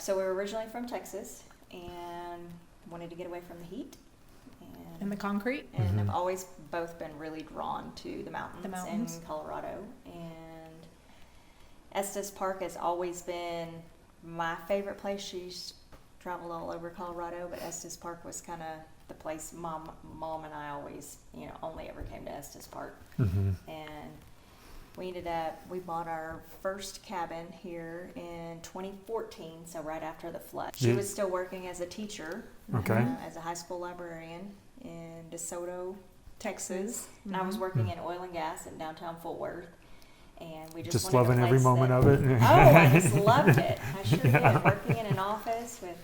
So we were originally from Texas and wanted to get away from the heat. And the concrete. And have always both been really drawn to the mountains in Colorado. And Estes Park has always been my favorite place. She's traveled all over Colorado, but Estes Park was kind of the place Mom and I always, only ever came to Estes Park. And we bought our first cabin here in 2014, so right after the flood. She was still working as a teacher, as a high school librarian in DeSoto, Texas. And I was working in oil and gas in downtown Fort Worth. And we just loving every moment of it. I just loved it. I sure did. Working in an office with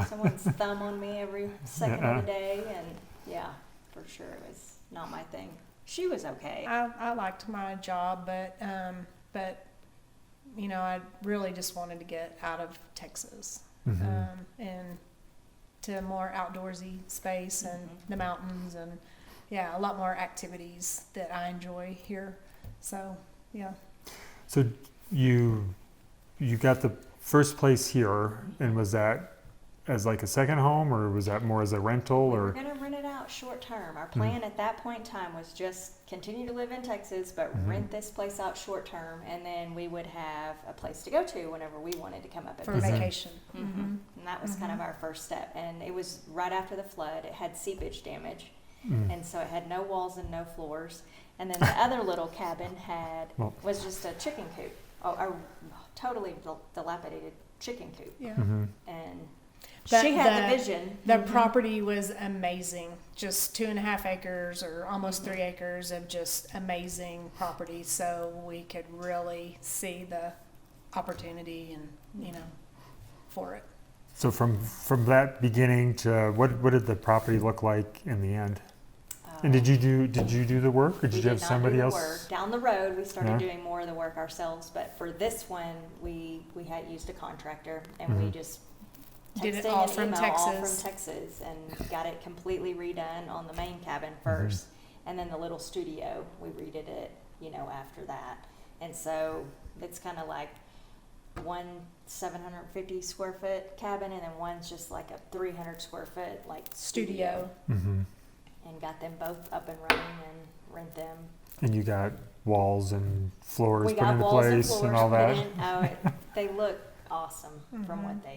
someone's thumb on me every second of the day. And yeah, for sure it was not my thing. She was okay. I liked my job, but I really just wanted to get out of Texas and to a more outdoorsy space and the mountains and a lot more activities that I enjoy here. So So you got the first place here, and was that as like a second home, or was that more as a rental? We were going to rent it out short term. Our plan at that point in time was just continue to live in Texas, but rent this place out short term, and then we would have a place to go to whenever we wanted to come up and visit. Vacation. And that was kind of our first step. And it was right after the flood. It had seepage damage, and so it had no walls and no floors. And then the other little cabin was just a chicken coop, a totally dilapidated chicken coop. Yeah. And she had the vision. The property was amazing. Just 2.5 acres or almost 3 acres of just amazing property. So we could really see the opportunity and, for it. So from that beginning to what did the property look like in the end? And did you do the work, or did you have somebody else? Work. Down the road, we started doing more of the work ourselves. But for this one, we had used a contractor, and we just did it all from Texas, and got it completely redone on the main cabin first, and then the little studio we redid it, after that. And so it's kind of like one 750 square foot cabin, and then one's just like a 300 square foot like studio. And got them both up and running and rent them. And you got walls and floors put into place and all that? They look awesome from what they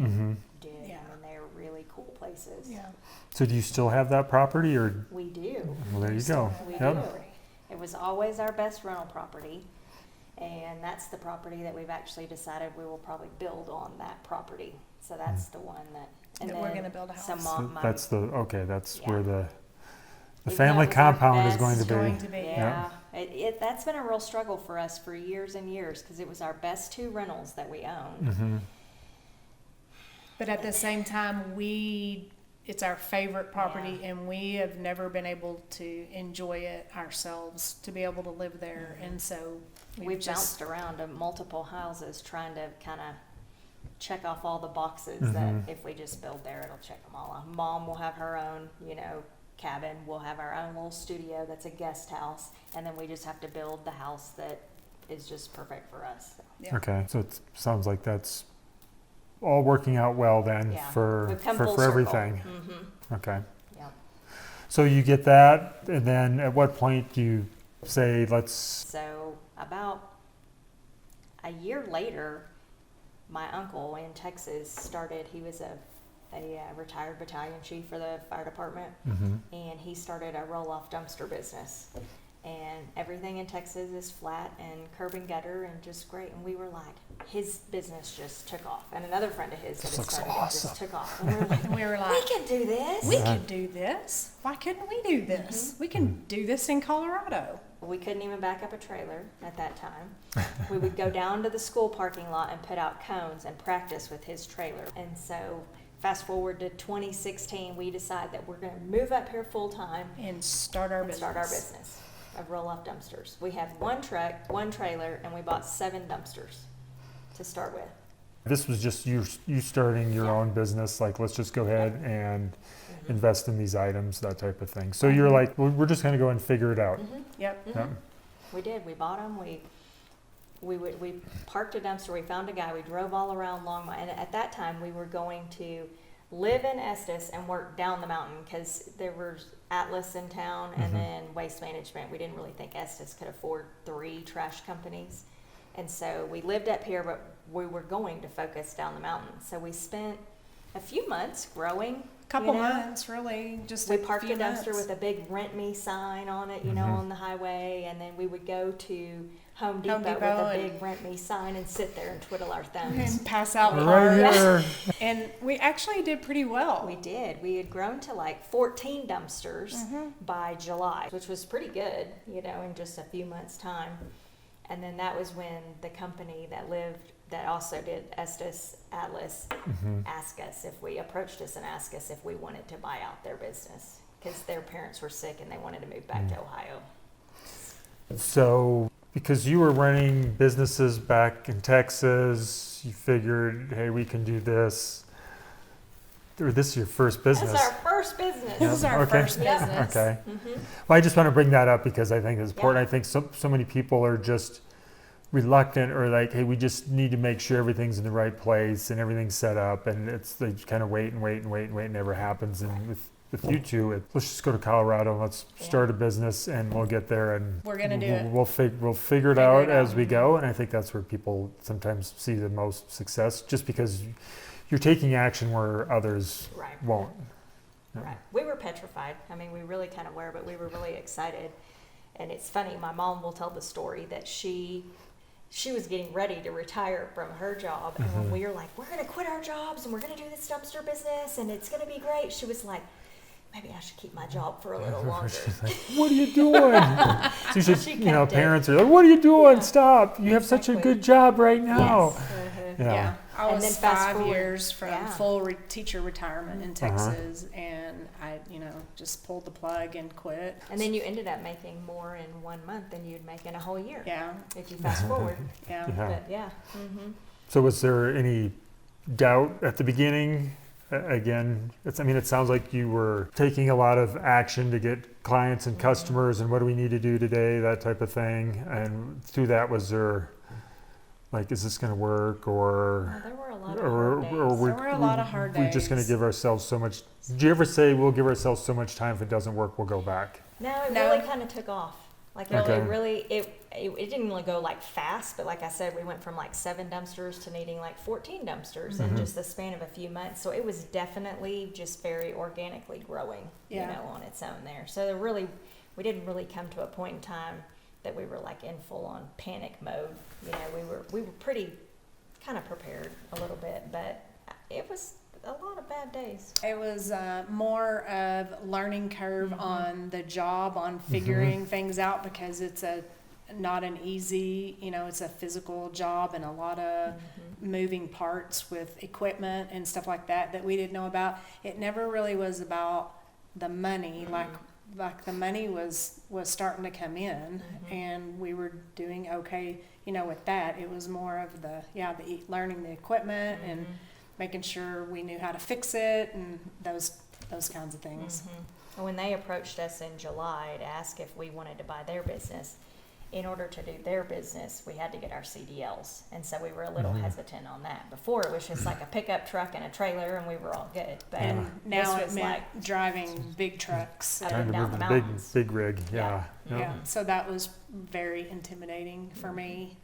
did. Yeah. I mean, they're really cool places. Yeah. So do you still have that property, or? We do. Well, there you go. We do. It was always our best rental property. And that's the property that we've actually decided we will probably build on that property. So that's the one that... And that we're going to build a house. So that's where the family compound is going to be. Yeah. That's been a real struggle for us for years and years, because it was our best 2 rentals that we owned. But at the same time, it's our favorite property, and we have never been able to enjoy it ourselves, to be able to live there. And so we've bounced around to multiple houses trying to kind of check off all the boxes that if we just build there, it'll check them all off. Mom will have her own, cabin. We'll have our own little studio that's a guest house, and then we just have to build the house that is just perfect for us. So. Yeah. Okay, so it sounds like that's all working out well then for everything. Okay. Yep. So you get that, and then at what point do you say let's? So about a year later, my uncle in Texas started. He was a retired battalion chief for the fire department, and he started a roll-off dumpster business. And everything in Texas is flat and curb and gutter and just great. And we were like, his business just took off. And another friend of his that had started it just took off. And we were like, we can do this. We can do this. Why couldn't we do this? We can do this in Colorado. We couldn't even back up a trailer at that time. We would go down to the school parking lot and put out cones and practice with his trailer. And so fast forward to 2016, we decided that we're going to move up here full time and start our business of roll-off dumpsters. We have one truck, one trailer, and we bought 7 dumpsters to start with. This was just you starting your own business, like let's just go ahead and invest in these items, that type of thing. So you're like, we're just going to go and figure it out. Yep. Yep. We did. We bought them. we parked a dumpster, we found a guy, we drove all around Longmont, and at that time we were going to live in Estes and work down the mountain because there was Atlas in town and then Waste Management. We didn't really think Estes could afford 3 trash companies. And so we lived up here, but we were going to focus down the mountain. So we spent a few months growing. Couple you know? months, really. Just We a parked a few dumpster months. with a big rent me sign on it, you know, on the highway. And then we would go to Home Depot with Depot a and- big rent me sign and sit there and twiddle our thumbs. And pass out Right cards. here. And we actually did pretty well. We did. We had grown to like 14 dumpsters by July, which was pretty good, you know, in just a few months' time. And then that was when the company that also did Estes Atlas asked us if we approached us and asked us if we wanted to buy out their business because their parents were sick and they wanted to move back to Ohio. So, because you were running businesses back in Texas, you figured, hey, we can do this. Or this is your first business. That's our first business. This is our Okay. first Yeah. business. Okay. Mhm. Well, I just want to bring that up because I think it's important. Yeah. I think so many people are just reluctant or like, hey, we just need to make sure everything's in the right place and everything's set up, and they kind of wait and it never happens. And with you two, let's just go to Colorado, let's start a business, and we'll get there, and We're gonna do it. We'll figure it out as we go. And I think that's where people sometimes see the most success, just because you're taking action where others Right. won't. Yeah. Right. We were petrified. I mean, we really kind of were, but we were really excited. And it's funny, my mom will tell the story that she was getting ready to retire from her job. And when we were like, we're going to quit our jobs and we're going to do this dumpster business and it's going to be great, she was like, maybe I should keep my job for a little longer. She's like, what are you doing? So you should, She you know, kept it. parents are like, what are you doing? Yeah. Stop. You have such a Exactly. good job right now. Yes. Yeah. Yeah, I And was then fast 5 forward- years from yeah. full teacher retirement in Texas, and I, just pulled the plug and quit. And then you ended up making more in 1 month than you'd make in a whole year. Yeah, If you fast forward. yeah. Yeah. But yeah. Mm-hmm. So was there any doubt at the beginning? Again, it sounds like you were taking a lot of action to get clients and customers and what do we need to do today, that type of thing. And through that, was there like, is this going to work, or There were a lot of or hard days. There were a lot of hard we're just going to days. give ourselves so much? Did you ever say we'll give ourselves so much time, if it doesn't work, we'll go back? No, it No. really kind of took off. Like Okay. it didn't really go like fast, but like I said, we went from like 7 dumpsters to needing like 14 dumpsters in just the span of a few months. So it was definitely just very organically growing, Yeah. on its own there. So we didn't really come to a point in time that we were like in full on panic mode. We were pretty kind of prepared a little bit, but it was a lot of bad days. It was more of learning curve on the job, on figuring things out, because it's not an easy, it's a physical job and a lot of moving parts with equipment and stuff like that we didn't know about. It never really was about the money, like the money was starting to come in, and we were doing okay, with that. It was more of the learning the equipment and making sure we knew how to fix it and those kinds of things. And when they approached us in July to ask if we wanted to buy their business, in order to do their business, we had to get our CDLs. And so we were a little hesitant on that. Before, it was just like a pickup truck and a trailer, and we were all good. But And now this it was meant like driving big trucks. Up Trying and to down move the a big mountains. rig. Yeah. Yeah. Yeah, so that was very intimidating for me.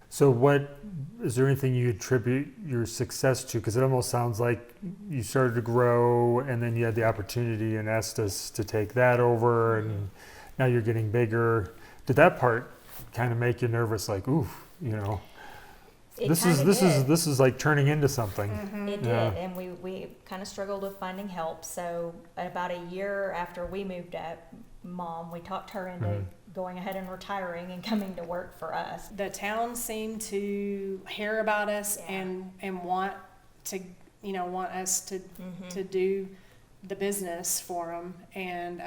So what, is there anything you attribute your success to? Because it almost sounds like you started to grow and then you had the opportunity in Estes to take that over, and now you're getting bigger. Did that part kind of make you nervous? Like, ooh, It this kinda is did. like turning into something. It Yeah. did, and we kind of struggled with finding help. So about a year after we moved up, Mom, we talked her into going ahead and retiring and coming to work for us. The town seemed to hear about us Yeah. and want to, want us to do the business for them, and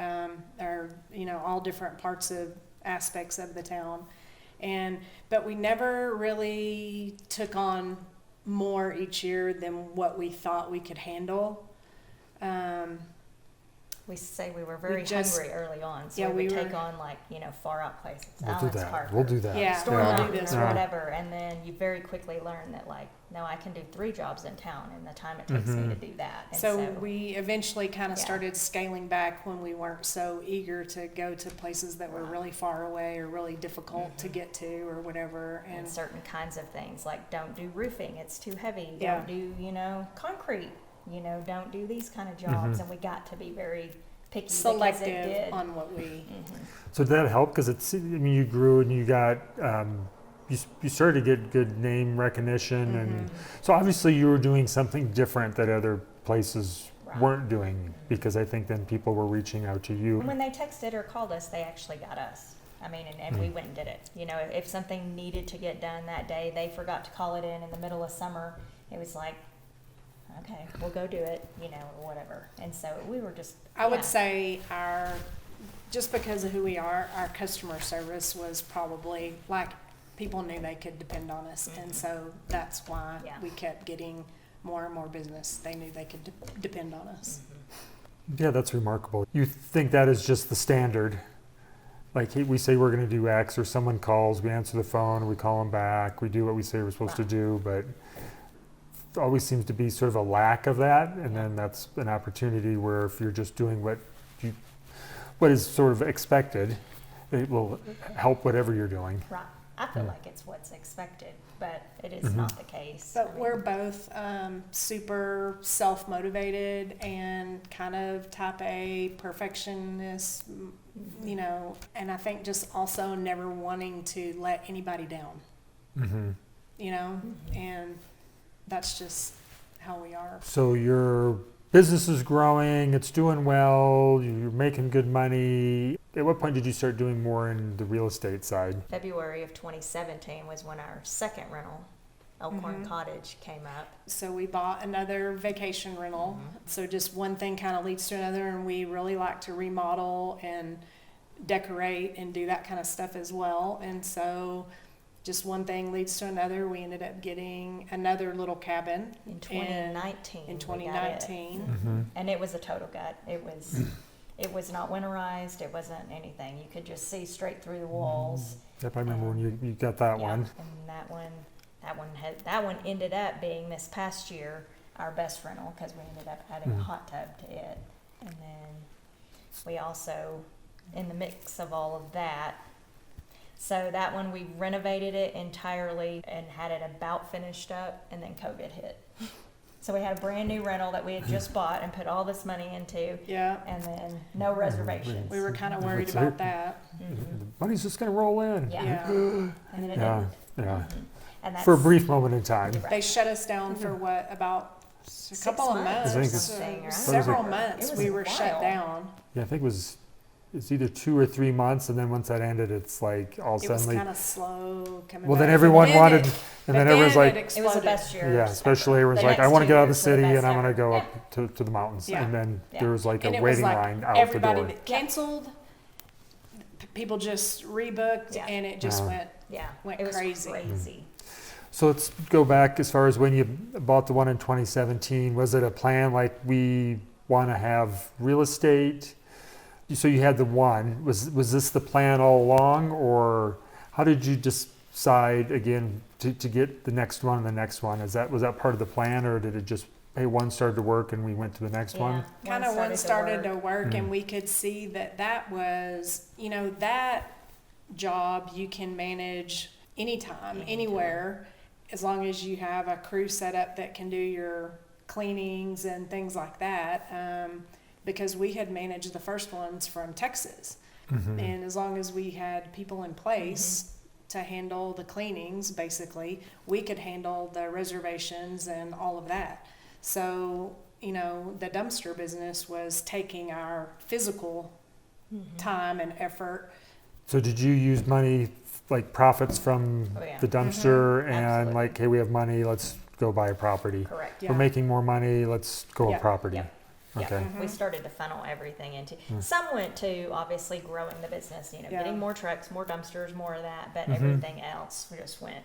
all different parts of aspects of the town. But we never really took on more each year than what we thought we could handle. we say we were very just- hungry early on, so yeah, we would we take were- on like, far out places. We'll do Allen's that. Park We'll or do that. Yeah. Storm We'll do Mountain this, or yeah. whatever, and then you very quickly learn that like, no, I can do 3 jobs in town in the time it takes me to do that. And So we eventually kind of Yeah. started scaling back when we weren't so eager to go to places that were really far away or really difficult to get to or whatever. and And certain kinds of things like don't do roofing, it's too heavy. Yeah. Don't do, concrete. Don't do these kind of jobs. Mhm. And we got to be very picky because it selective did. on what we. Mhm. So did that help? Because you grew and you got, you started to get good name recognition. And so obviously you were doing something different that other places Right. weren't doing, because I think then people were reaching out to you. And when they texted or called us, they actually got us. I mean, and we went and did it. If something needed to get done that day, they forgot to call it in the middle of summer. It was like, okay, we'll go do it, or whatever. And so we were just. I would yeah. say just because of who we are, our customer service was probably like people knew they could depend on us, and so that's why Yeah. we kept getting more and more business. They knew they could depend on us. Yeah, that's remarkable. You think that is just the standard? Like we say we're going to do X, or someone calls, we answer the phone, we call them back, we do what we say we're supposed to do, but always seems to be sort of a lack of that. And then that's an opportunity where if you're just doing what is sort of expected, it will help whatever you're doing. Right. I feel like it's what's expected, but it is not the case. But I mean, we're both super self-motivated and kind of type A perfectionists, and I think just also never wanting to let anybody down, and that's just how we are. So your business is growing, it's doing well, you're making good money. At what point did you start doing more in the real estate side? February of 2017 was when our second rental, Elkhorn Cottage, came up. So we bought another vacation rental. So just one thing kind of leads to another, and we really like to remodel and decorate and do that kind of stuff as well. And so just one thing leads to another. We ended up getting another little cabin In 2019. in we got it. 2019. And it was a total gut. It was not winterized. It wasn't anything. You could just see straight through the walls. Yep, I remember when you got that Yeah, one. And that one ended up being this past year our best rental because we ended up adding a hot tub to it. And then we also, in the mix of all of that, so that one we renovated it entirely and had it about finished up, and then COVID hit. So we had a brand new rental that we had just bought and put all this money into, Yeah. and then no reservations. We were kind of worried That's about it. that. The money's just going to roll in. Yeah. Yeah. And then it Yeah, didn't. yeah. And that's For a brief moment in time. Right. They shut us down for what, about a 6 couple of months? I think it's- something, right? Several It was months It was we a were shut while. down. Yeah, I think it's either 2 or 3 months, and then once that ended, it's like all It was suddenly. kind of slow coming Well, back. then everyone And wanted, it- and then everyone's then like, it It was the exploded. best year. yeah, especially everyone's The like, I next want to 2 get out of the years were the city best and I'm going to ever. go Yeah. up to the mountains. Yeah. And then Yeah. there was like And a it was waiting like line out the everybody door. that canceled, people just rebooked, Yeah. and it just Uh-huh. Yeah, went it was crazy. crazy. So let's go back as far as when you bought the one in 2017. Was it a plan like we want to have real estate? So you had the one. Was this the plan all along, or how did you decide again to get the next one and the next one? Was that part of the plan, or did it just, hey, one started to work and we went to the next one? kind of one started to work. work, Mm. and we could see that was, that job you can manage anytime, anywhere, as long as you have a crew set up that can do your cleanings and things like that. Because we had managed the first ones from Texas, and as long as we had people in place to handle the cleanings, basically, we could handle the reservations and all of that. So, the dumpster business was taking our physical time and effort. So did you use money, like profits from Oh, yeah. the dumpster, and Absolutely. like, hey, we have money, let's go buy a property. Correct. Yeah. We're making more money, let's go Yeah. a property. Yep. Okay. Yeah, we started to funnel everything into. Some went to obviously growing the business, Yeah. getting more trucks, more dumpsters, more of that, but Mhm. everything else just went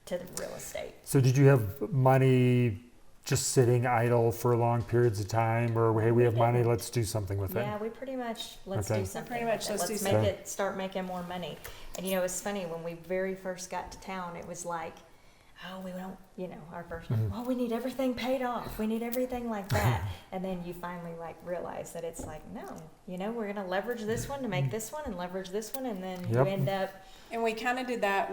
to the real estate. So did you have money just sitting idle for long periods of time, or hey, we have money, let's do something with it? Yeah, we pretty much, let's Okay. do something. Pretty much, with it. let's do make something. it, start making more money. And you know, it's funny, when we very first got to town, it was like, oh, we don't, you know, our first, oh, we need everything paid off. We need everything like that. And then you finally like realize that it's like, no, you know, we're going to leverage this one to make this one and leverage this one. And then Yep. you end up, And we kind of did that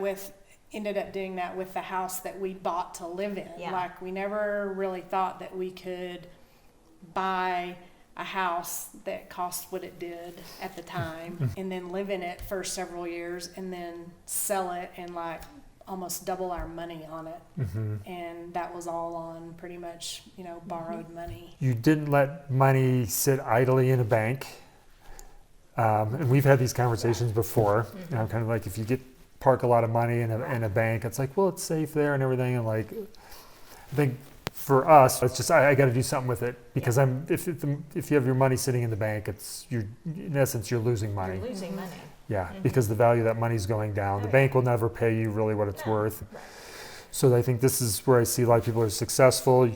ended up doing that with the house that we bought to live in. Yeah. Like, we never really thought that we could buy a house that cost what it did at the time and then live in it for several years and then sell it and like almost double our money on it. And that was all on pretty much, you know, borrowed money. You didn't let money sit idly in a bank. And we've had these conversations before. You know, kind of like if you park a lot of money in a bank, it's like, well, it's safe there and everything. And like, I think for us, it's just I got to do something with it because if you have your money sitting in the bank, in essence you're losing money. you're losing money. Yeah, because the value of that money's going down. The bank will never pay you really what it's worth. Right. So I think this is where I see a lot of people are successful.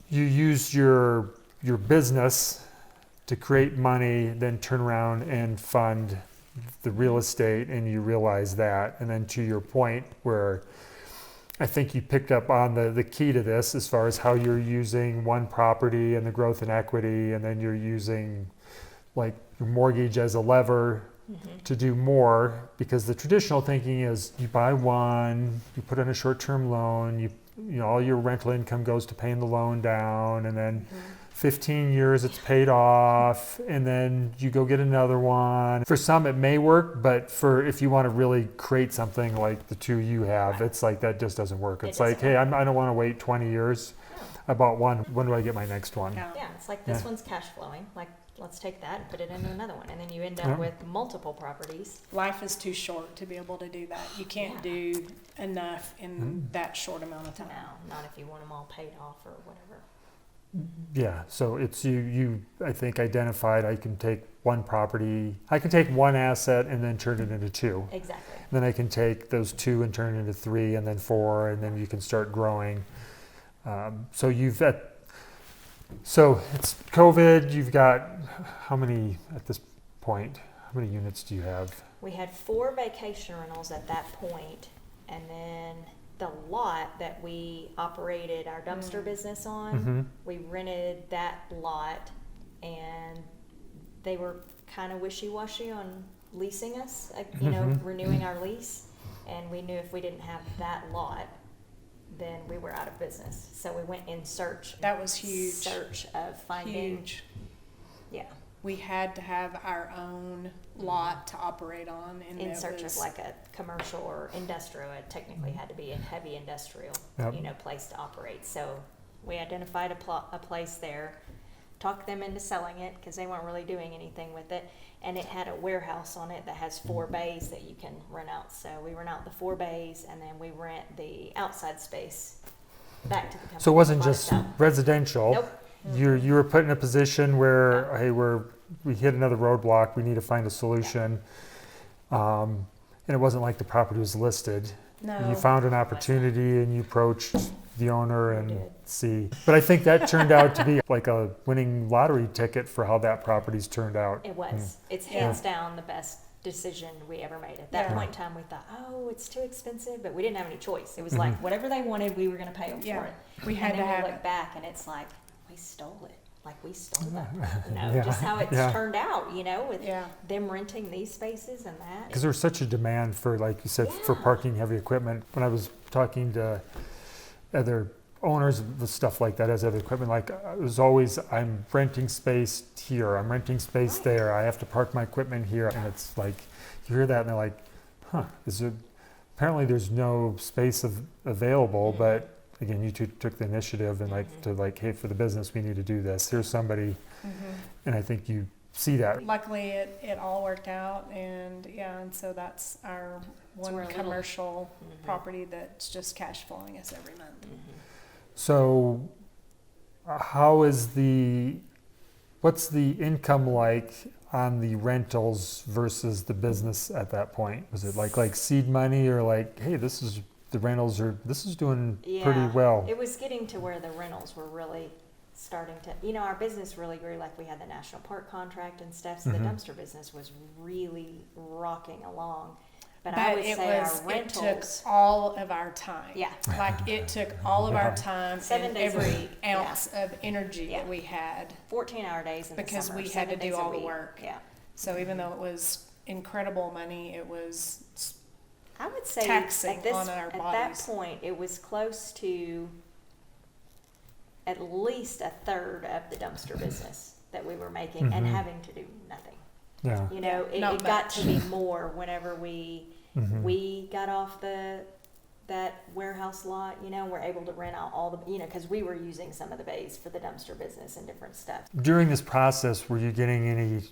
You use your business to create money, then turn around and fund the real estate, and you realize that. And then to your point, where I think you picked up on the key to this as far as how you're using one property and the growth in equity, and then you're using like your mortgage as a lever to do more, because the traditional thinking is you buy one, you put in a short-term loan, you know all your rental income goes to paying the loan down, and then 15 years it's paid off, and then you go get another one. For some it may work, but if you want to really create something like the two you have, it's like that just doesn't work. It's like, hey, I don't want to wait 20 years. I bought one. When do I get my next one? Yeah. Yeah, it's like this one's cash flowing. Like, let's take that and put it into another one. And then you end up with multiple properties. Life is too short to be able to do that. You can't do enough in that short amount of time. No, not if you want them all paid off or whatever. Yeah, so it's you I think identified I can take one property, I can take one asset and then turn it into two. Exactly. Then I can take those two and turn it into three and then four, and then you can start growing. So it's COVID, you've got how many at this point? How many units do you have? We had 4 vacation rentals at that point, and then the lot that we operated our dumpster business on, we rented that lot, and they were kind of wishy-washy on leasing us, you know, renewing our lease, and we knew if we didn't have that lot, then we were out of business. So we went in search. That was huge. Search of finding. Huge. Yeah. We had to have our own lot to operate on. And In it search was, of like a commercial or industrial. It technically had to be a heavy industrial, Yep. you know, place to operate. So we identified a place there, talked them into selling it because they weren't really doing anything with it. And it had a warehouse on it that has 4 bays that you can rent out. So we rent out the 4 bays, and then we rent the outside space back to the company. So it wasn't that bought just us out. residential. Nope. You were put in a position where, hey, we hit another roadblock, we need to find a solution. And it wasn't like the property was listed. No. You found an opportunity and you approached the owner and did. see. But I think that turned out to be like a winning lottery ticket for how that property's turned out. It was. It's Yeah. hands down the best decision we ever made. At that Yeah. point in time, we thought, oh, it's too expensive, but we didn't have any choice. It was like whatever they wanted, we were going to pay them Yeah. for it. We had and to then have we look it. back, and it's like we stole it. Like we stole that. You know, Yeah. just how it's Yeah. turned out. You know, with Yeah. them renting these spaces and that. Because there was such a demand for, like you said, for Yeah. parking heavy equipment. When I was talking to other owners of stuff like that as other equipment, like it was always, I'm renting space here, I'm renting space Right. there, I have to park my equipment here. And it's like, you hear that and they're like, apparently there's no space available, but again, you two took the initiative and hey, for the business, we need to do this. Here's somebody, and I think you see that. Luckily, it all worked out, and so that's our one we're a little- commercial property that's just cash flowing us every month. So, what's the income like on the rentals versus the business at that point? Was it like seed money, or like, hey, this is the rentals this is doing Yeah, pretty well. It was getting to where the rentals were really starting to, our business really grew. Like we had the national park contract and stuff, so the dumpster business was really rocking along. But I would say our it took rentals, all of our time. yeah, Like it took all of our time 7 and days a every week, ounce of energy Yeah. that we had. 14-hour days in the Because summer, we had 7 to do days a all the week. work. Yeah, So even though it was incredible money, it was I would say taxing at on our that bodies. point, it was close to at least a third of the dumpster business that we were making and having to do nothing. Yeah. It Not got much. to be more whenever we got off that warehouse lot. We're able to rent out all the, because we were using some of the bays for the dumpster business and different stuff. During this process, were you getting any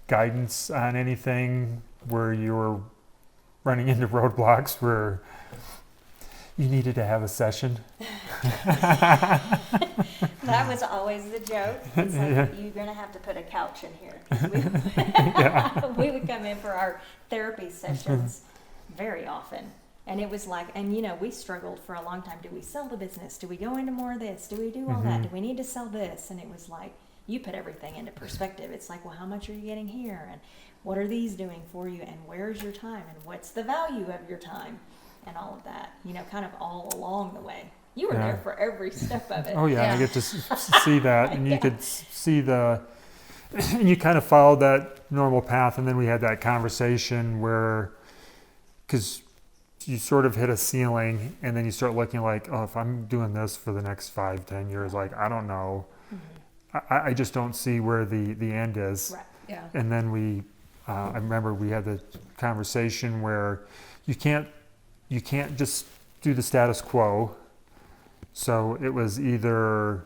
guidance on anything where you were running into roadblocks where you needed to have a session? That was always the joke. It's like, Yeah. you're going to have to put a couch in here. 'Cause we would come in for our therapy sessions very often. And it was like, and we struggled for a long time. Do we sell the business? Do we go into more of this? Do we do all that? Do we need to sell this? And it was like, you put everything into perspective. It's like, well, how much are you getting here? And what are these doing for you? And where's your time? And what's the value of your time? And all of that, kind of all along the way. You were Yeah. there for every step of it. Oh yeah, Yeah. I get to see that, and you could see and you kind of followed that normal path, and then we had that conversation where, because you sort of hit a ceiling, and then you start looking like, oh, if I'm doing this for the next 5-10 years, like, I don't know. I just don't see where the end is. Right. Yeah. And then I remember we had the conversation where you can't just do the status quo. So it was either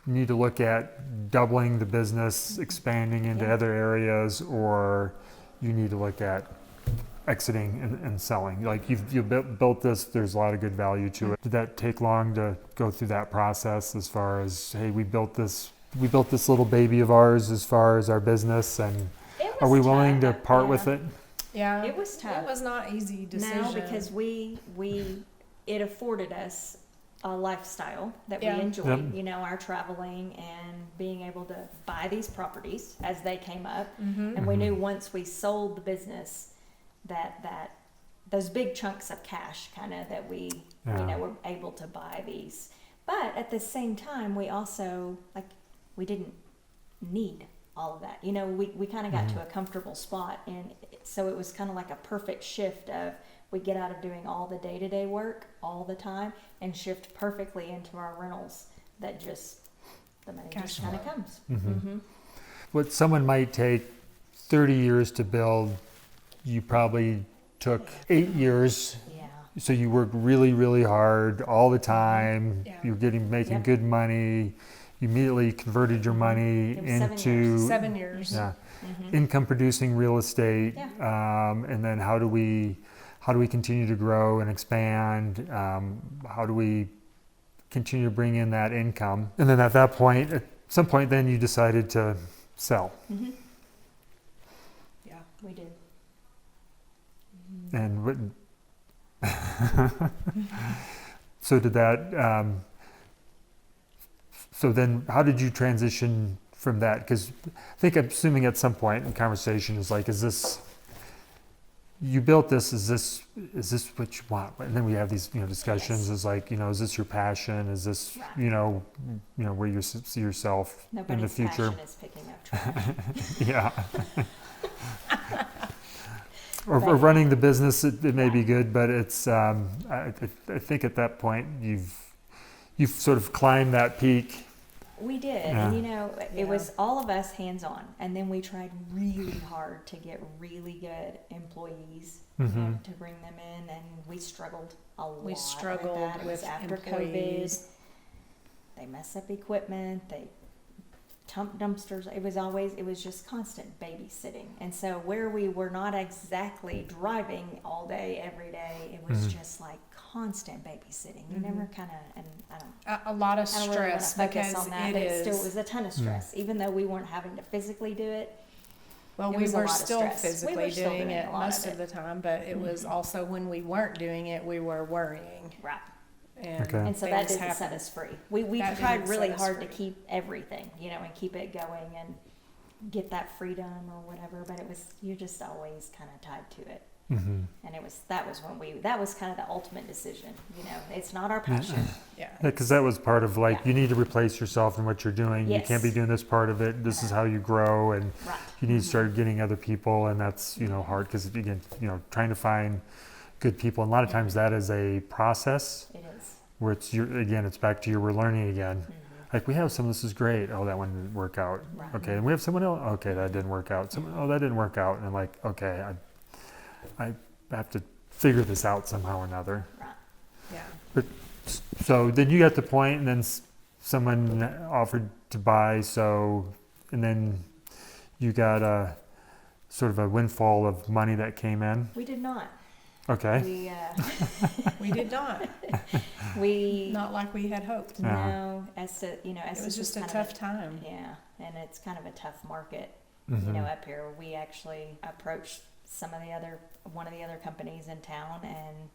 you need to look at doubling the business, expanding into Yeah. other areas, or you need to look at exiting and selling. Like you've built this, there's a lot of good value to it. Did that take long to go through that process as far as, hey, we built this little baby of ours as far as our business, and It was are we willing to tough, part yeah. with it? Yeah. It was tough. It was not easy decision. No, because it afforded us a lifestyle that Yeah. we enjoyed, Yep. our traveling and being able to buy these properties as they came up. Mm-hmm. And we knew once we sold the business that those big chunks of cash kind of that we, Yeah. were able to buy these. But at the same time, we also, we didn't need all of that. We kind of got to a comfortable spot. And so it was kind of like a perfect shift of, we get out of doing all the day-to-day work all the time and shift perfectly into our rentals that the money Cash just kind of flow. comes. What someone might take 30 years to build, you probably took 8 years. Yeah. So you worked really, really hard all the time. Yeah. You're making Yep. good money. You immediately converted your money It was 7 into years. 7 years. yeah, income producing real estate. Yeah. And then how do we continue to grow and expand? How do we continue to bring in that income? And then at some point, then you decided to sell. Yeah. We did. And so did that. So then, how did you transition from that? Because I'm assuming at some point in conversation is like, is this? You built this. Is this what you want? And then we have these discussions. Yes. Is like is this your passion? Is this Right. Where you see yourself in the Nobody's future? passion is picking up trash. Yeah. or running the business, it may be good, but it's. I think at that point you've sort of climbed that peak. We did, Yeah. and it was all of us hands-on, and then we tried really hard to get really good employees to bring them in, and we struggled a lot. We struggled with that. It was with after employees. COVID. They mess up equipment. They dump dumpsters. It was just constant babysitting, and so where we were not exactly driving all day every day, it was just like constant babysitting. You never kind of, and I don't. A lot of I don't really want to stress focus because on that, it but is. it still was a ton of stress, even though we weren't having to physically do it. Well, It we was a were lot of still stress. We physically were still doing doing it a lot most of of the time, but it was also when we weren't doing it, we were worrying. Right. And, Okay. And so that things didn't set happened. us free. We That tried didn't really set us hard to free. keep everything, and keep it going and get that freedom or whatever, but you're just always kind of tied to it. Mm-hmm. And that was kind of the ultimate decision, it's not our passion. Yeah. Because that was part of like, Yeah. you need to replace yourself in what you're doing. You can't be Yes. doing this part of it. This is how you grow, and Right. you need to start getting other people, and that's hard because again, trying to find good people. And a lot of times that is a process It is. where it's back to we're learning again. Like, we have someone, this is great. Oh, that one didn't work out. Right. Okay, and we have someone else. Okay, that didn't work out. That didn't work out. And I'm like, okay, I have to figure this out somehow or another. Right. Yeah. So then you got the point, and then someone offered to buy. And then you got a sort of a windfall of money that came in. We did not. Okay. We did not. We Not like we had hoped. no, It was just a tough time. Yeah, and it's kind of a tough market, Mhm. up here. We actually approached one of the other companies in town, and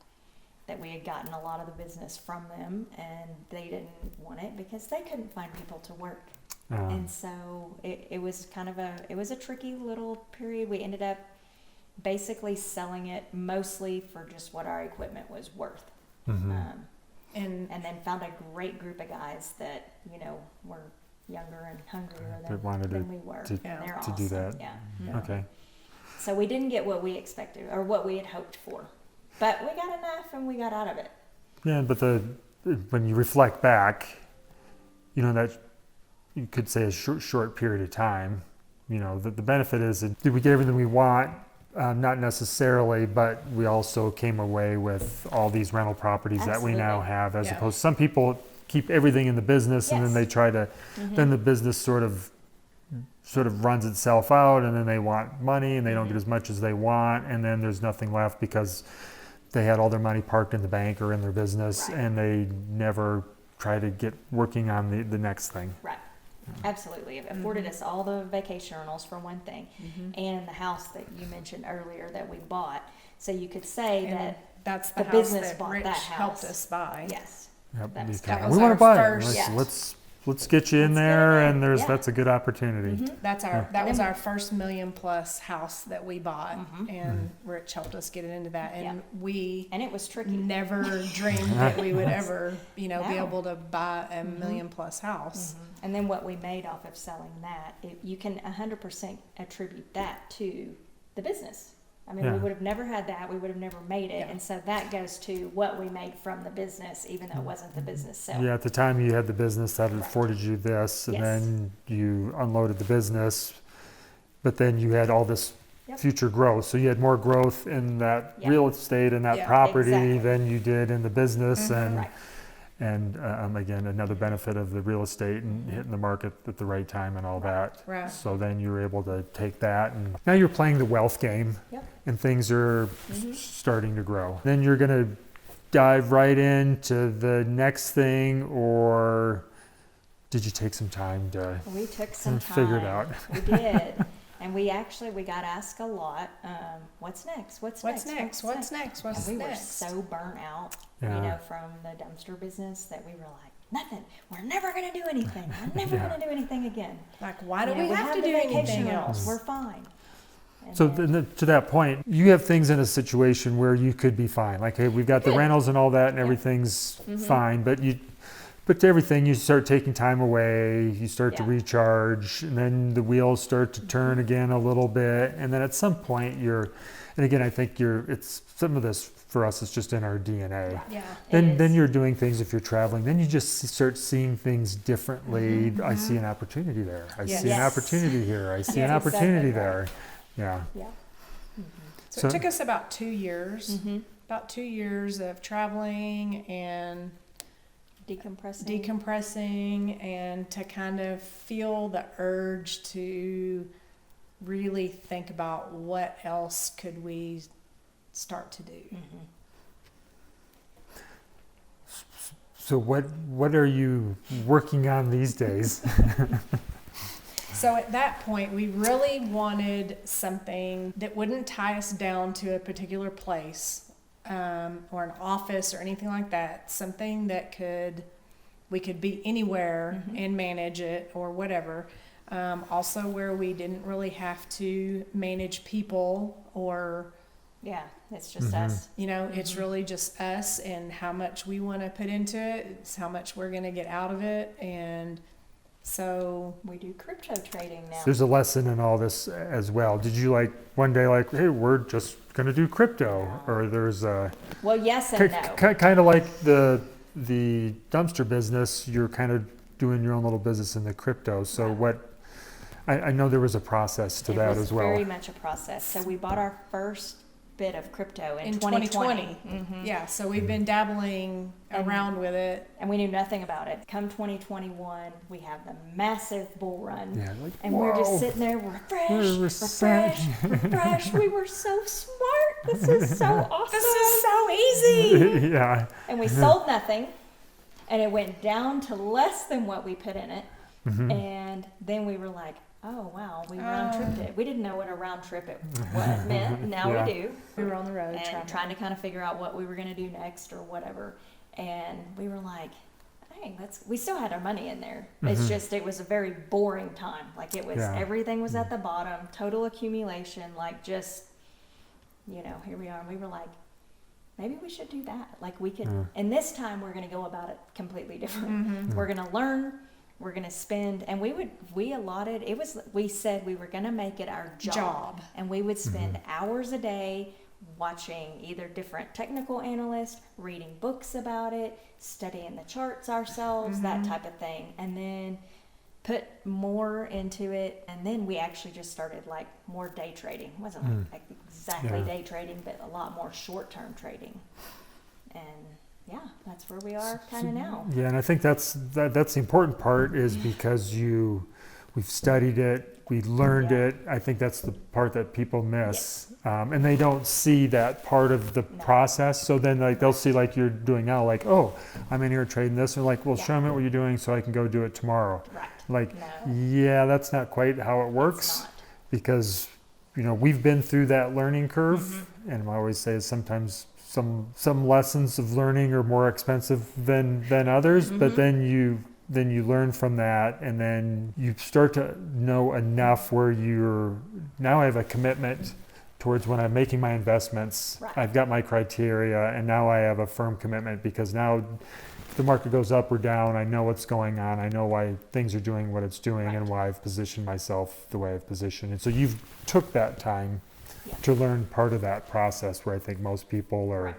that we had gotten a lot of the business from them, and they didn't want it because they couldn't find people to work. And so it was it was a tricky little period. We ended up basically selling it mostly for just what our equipment was worth. Mhm. And And then found a great group of guys that, were younger and hungrier That wanted than we were. to- Yeah. They're to do awesome. that. Yeah. Yeah. Okay. So we didn't get what we expected or what we had hoped for. But we got enough and we got out of it. Yeah, but when you reflect back, that you could say a short period of time. The benefit is that did we get everything we want? Not necessarily, but we also came away with all these rental properties that we now Absolutely. have, as Yeah. opposed some people keep everything in the business and then Yes. they try to, then the business sort of runs itself out, and then they want money and they don't get as much as they want, and then there's nothing left because they had all their money parked in the bank or in their business, Right. and they never try to get working on the next thing. Right. Absolutely. It afforded us all the vacation rentals for one thing, and the house that you mentioned earlier that we bought. So you could say And that, that's the the house business that bought Rich that helped house. us buy. yes. Yep, That was because that we was want our to buy first- it. Yeah. Let's get you in Let's get there, it. and Yeah. that's a good opportunity. That then was we- our first $1 million+ house that we bought, and Rich helped us get it into that. And we And it was tricky. never dreamed that we would ever, be No. able to buy a $1 million+ house. And then what we made off of selling that, you can 100% attribute that to the business. I mean, Yeah. we would have never had that. We would have never made it. Yeah. And so that goes to what we made from the business, even though it wasn't the business sale. Yeah, at the time you had the business that afforded you this, and Yes. then you unloaded the business, but then you had all this Yep. future growth. So you had more growth in that Yep. real estate and that Yeah, property exactly. than you did in the business, Right. and again, another benefit of the real estate and hitting the market at the right time and all that. Right. So then you were able to take that, and now you're playing the wealth game, Yep. and things are starting to grow. Then you're going to dive right into the next thing, or did you take some time to We took some time. figure it out? We did. And we got asked a lot, what's next? What's next? What's next? What's And we were next? so burnt out, Yeah. from the dumpster business that we were like, nothing. We're never going to do anything. We're never Yeah. going to do anything again. Like, why do You know, we have to the do vacation anything rentals. else? We're fine. And So then- to that point, you have things in a situation where you could be fine. Like, hey, we've got the Good. rentals and all that, and everything's fine. But to everything, you start taking time away. You start to Yeah. recharge, and then the wheels start to turn again a little bit. And then at some point, and again, I think it's some of this for us is just in our DNA. Yeah. It Then is. you're doing things if you're traveling. Then you just start seeing things differently. I see an opportunity there. I see an Yes. opportunity here. I see an That's exactly opportunity right. there. Yeah. Yeah. So, So- it took us about 2 years, Mm-hmm. about 2 years of traveling and Decompressing. decompressing, and to kind of feel the urge to really think about what else could we start to do. Mhm. So what are you working on these days? So at that point, we really wanted something that wouldn't tie us down to a particular place, or an office or anything like that. Something that we could be anywhere and manage it or whatever. Also where we didn't really have to manage people or, Yeah, it's just us. it's really just us and how much we want to put into it. It's how much we're going to get out of it. And so We do crypto trading now. There's a lesson in all this as well. Did you like one day like, hey, we're just going to do crypto? Or there's a Well, yes and no. kind of like the dumpster business, you're kind of doing your own little business in the crypto. So I know there was a process to that as well. It was very much a process. So we bought our first bit of crypto in 2020. 2020. Yeah, so we've been dabbling around with it. And we knew nothing about it. Come 2021, we have the massive bull run. Yeah, like, And we're just whoa. sitting there, we're We're fresh. We were so smart. This is so awesome. This is so easy. Yeah. And we sold nothing. And it went down to less than what we put in it. And then we were like, oh, wow, we round tripped it. We didn't know what a round trip it meant. Now Yeah. we do. We were on the road And trying to kind of figure out what we were going to do next or whatever. And we were like, hey, we still had our money in there. It's just, it was a very boring time. Like it was, everything was at the bottom, total accumulation, like just, here we are. And we were like, maybe we should do that. Like we could, and this time we're going to go about it completely different. We're going to learn. We're going to spend, and we said we were going to make it our job. And we would spend hours a day watching either different technical analysts, reading books about it, studying the charts ourselves, that type of thing. And then put more into it. And then we actually just started like more day trading. It wasn't like exactly day trading, but a lot more short-term trading. And yeah, that's where we are kind of now. Yeah, and I think that's the important part is because we've studied it, we learned it. I think that's the part that people miss, and they don't see that part of the process. So then, like they'll see like you're doing now, like, oh, I'm in here trading this, and like, well, show me what you're doing so I can go do it tomorrow. Right. Like, No. yeah, that's not quite how it works, because we've been through that learning curve, and I always say sometimes. Some lessons of learning are more expensive than others, but then you learn from that, and then you start to know enough where now I have a commitment towards when I'm making my investments. Right. I've got my criteria, and now I have a firm commitment because now if the market goes up or down, I know what's going on. I know why things are doing what it's doing and why I've positioned myself the way I've positioned. And so you've took that time to learn part of that process, where I think most people are,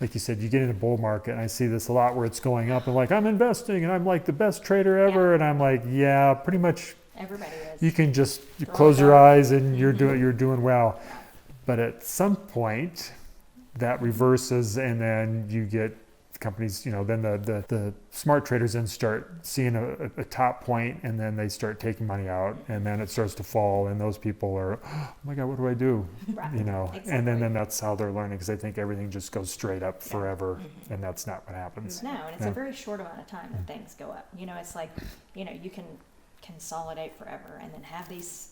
like you said, you get in a bull market, and I see this a lot where it's going up and like, I'm investing and I'm like the best trader ever. And I'm like, yeah, pretty much Everybody is. you can just close your eyes and you're doing well. But at some point that reverses, and then you get companies, then the smart traders then start seeing a top point, and then they start taking money out, and then it starts to fall, and those people are, oh my God, what do I do? Right. And then that's how they're learning, because they think everything just goes straight up forever, and that's not what happens. No, and it's a very short amount of time that things go up. It's like, you can consolidate forever and then have these,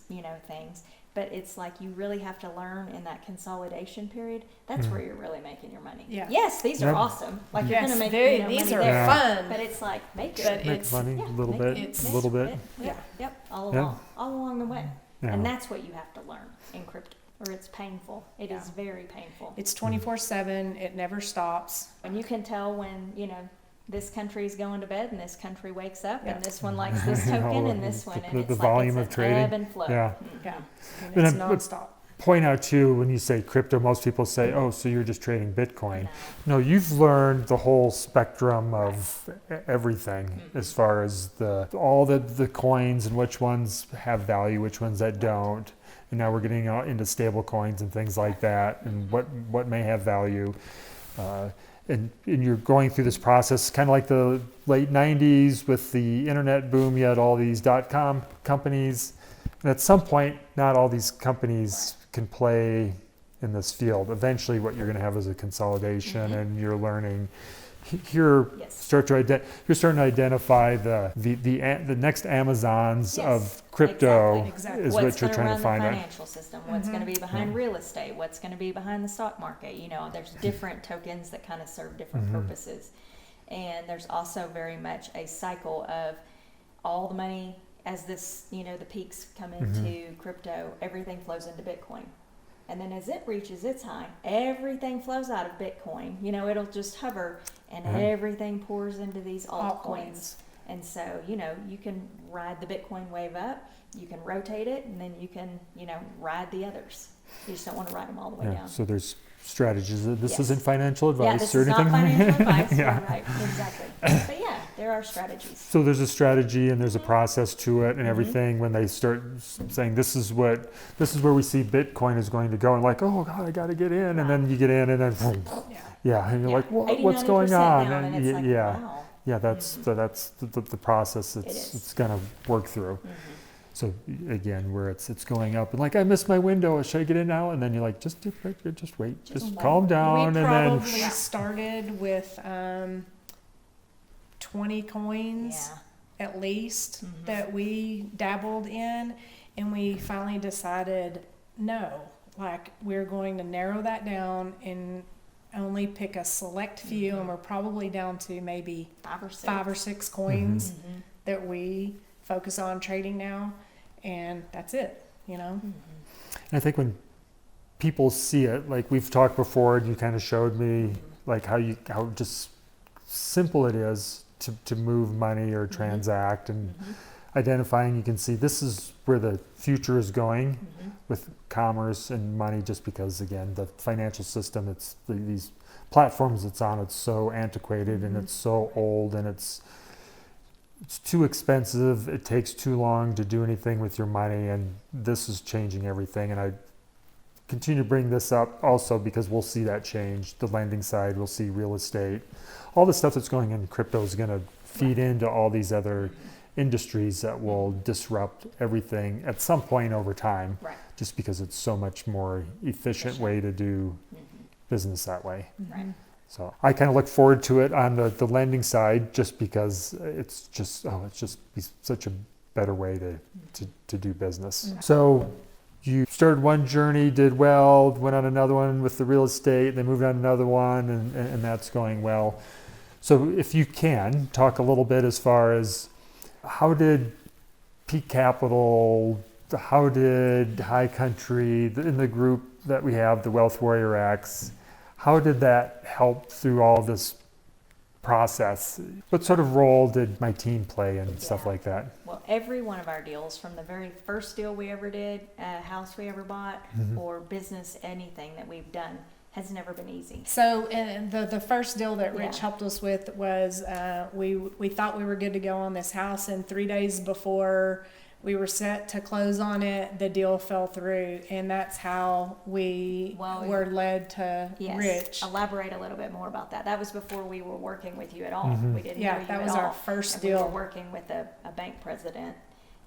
things. But it's like you really have to learn in that consolidation period. That's where you're really making your money. Yeah. Yes, these are awesome. Like you're gonna make these money are there. fun. But it's like make But it. Make money a little bit. Yeah. All Yeah. along the way. Yeah. And that's what you have to learn in crypto, or it's painful. It is very painful. It's 24/7. It never stops. And you can tell when this country's going to bed and this country wakes up, and this one likes this token and this one, and it's the like volume it's of an trading. ebb and flow. Yeah. Yeah, and And it's I'm- nonstop. Point out too, when you say crypto, most people say, oh, so you're just trading Bitcoin. No, you've learned the whole spectrum of everything as far as all the coins and which ones have value, which ones that don't. And now we're getting into stable coins and things like that, and what may have value. And you're going through this process, kind of like the late 90s with the internet boom. You had all these .com companies. And at some point, not all these companies can play in this field. Eventually, what you're going to have is a consolidation, and you're learning here Yes. you're starting to identify the next Amazons Yes, of crypto Exactly. is What's what you're gonna trying run to the find out. financial system? What's going to be behind real estate? What's going to be behind the stock market? You know, there's different tokens that kind of serve different purposes, and there's also very much a cycle of all the money as this, you know, the peaks come into crypto, everything flows into Bitcoin. And then as it reaches its high, everything flows out of Bitcoin. You know, it'll just hover and everything pours into these altcoins. And so, you know, you can ride the Bitcoin wave up, you can rotate it, and then you can, you know, ride the others. You just don't want to ride them all the way down. So there's strategies. This Yes. isn't financial advice Yeah, this or is anything. not financial advice. Yeah. You're right, exactly. But yeah, there are strategies. So there's a strategy and there's a process to it and everything. When they start saying this is where we see Bitcoin is going to go, and like, oh God, I got to get in, and then you get in, and then and you're like, what's going 80-90% on? down, and it's like, wow. That's the process it's gonna work through. So again, where it's going up and like, I missed my window, should I get in now? And then you're like, just wait, just calm down, We and then probably started with 20 coins Yeah. at least that we dabbled in, and we finally decided no, like we're going to narrow that down and only pick a select few, and we're probably down to maybe 5 or 6 coins that we focus on trading now, and that's it, you know. I think when people see it, like we've talked before, you kind of showed me like how just simple it is to move money or transact, and identifying, you can see this is where the future is going with commerce and money, just because again the financial system, it's these platforms it's on, it's so antiquated and it's so old, and it's too expensive, it takes too long to do anything with your money, and this is changing everything. And I continue to bring this up also because we'll see that change. The lending side, we'll see real estate, all the stuff that's going in crypto is going to feed into all these other industries that will disrupt everything at some point over time, just because it's so much more efficient way to do business that way. So I kind of look forward to it on the lending side, just because it's just such a better way to do business. So you started one journey, did well, went on another one with the real estate, then moved on another one, and that's going well. So if you can, talk a little bit as far as how did Peak Capital, how did High Country, in the group that we have, the WealthWarriorX, how did that help through all this process? What sort of role did my team play and stuff like that? Well, every one of our deals, from the very first deal we ever did, house we ever bought, or business, anything that we've done, has never been easy. So the first deal that Rich helped us with was we thought we were good to go on this house, and 3 days before we were set to close on it, the deal fell through, and that's how we were led to Rich. Elaborate a little bit more about that. That was before we were working with you at all. We didn't know you that at was all. our first And deal. We were working with a bank president,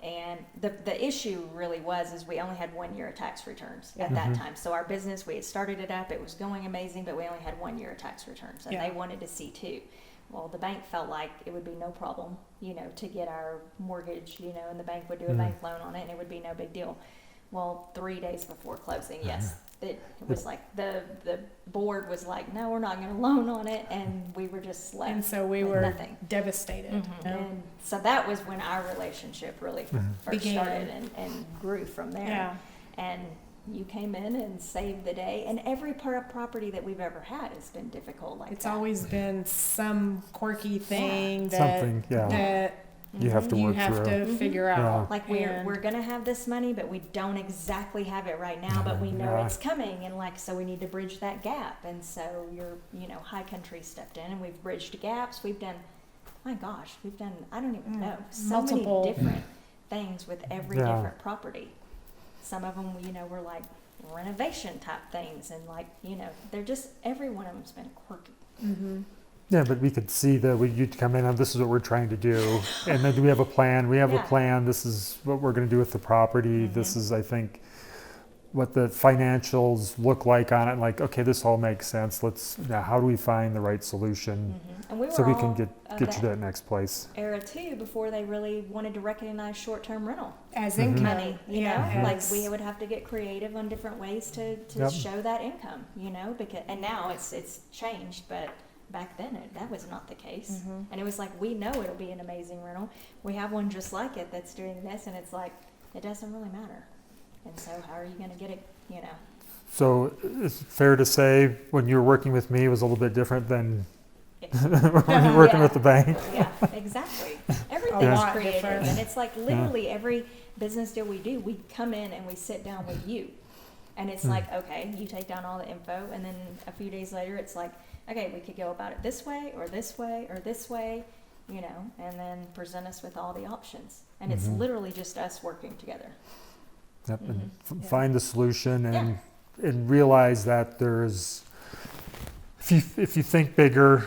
and the issue really is we only had 1 year of tax returns at that time. So our business, we had started it up, it was going amazing, but we only had 1 year of tax returns, and they wanted to see 2. Well, the bank felt like it would be no problem, you know, to get our mortgage, you know, and the bank would do a bank loan on it, and it would be no big deal. Well, 3 days before closing, it was like the board was like, no, we're not going to loan on it, and we were just left. And so we with were nothing. devastated. And so that was when our relationship really first started and grew from there. Yeah. And you came in and saved the day, and every property that we've ever had has been difficult like It's that. always been some quirky thing that you have to you work have through. to figure out. Like we're gonna have this money, but we don't exactly have it right now, but we know it's coming, and like so we need to bridge that gap. And so High Country stepped in, and we've bridged gaps. We've done, my gosh, I don't even know, so multiple many different things with every different property. Some of them, were like renovation type things, and like, they're just, every one of them's been quirky. Yeah, but we could see that you'd come in and this is what we're trying to do. And then do we have a plan? We have a plan. This is what we're going to do with the property. This is, I think, what the financials look like on it, and like, okay, this all makes sense. Now how do we find the right solution And we were so we all can get of you that to that next place? era too, before they really wanted to recognize short-term rental As income. money, you know, Yeah, like as- we would have to get creative on different ways to Yep. show that income, you know, because, and now it's changed, but back then that was not the case. And it was like, we know it'll be an amazing rental. We have one just like it that's doing this, and it's like, it doesn't really matter. And so how are you going to get it, you know? So it's fair to say when you were working with me, it was a little bit different than when you're working Yeah. with the bank. Yeah, exactly. A Everything's lot creative, different. and it's like literally every business deal we do, we come in and we sit down with you, and it's like, okay, you take down all the info, and then a few days later, it's like, okay, we could go about it this way or this way or this way, you know, and then present us with all the options, and it's literally just us working together. Yep, and Yeah. find the solution and realize that there's, if you think bigger,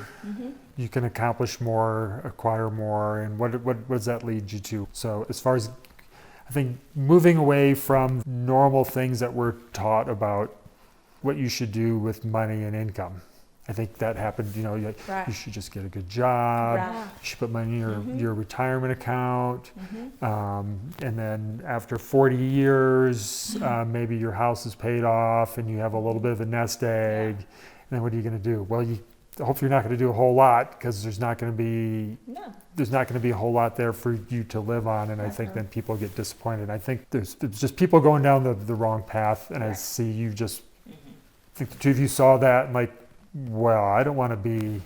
you can accomplish more, acquire more, and what does that lead you to? So as far as, I think moving away from normal things that we're taught about what you should do with money and income. I think that happened, you know, you Right. should just get a good job, Right. you should put money in your retirement account, and then after 40 years, maybe your house is paid off and you have a little bit of a nest egg, and then what are you going to do? Well, hopefully you're not going to do a whole lot, because there's not going to be a whole lot there for you to live on, and I think then people get disappointed. I think there's just people going down the wrong path, and I see you just, I think the two of you saw that and like, well, I don't want to be in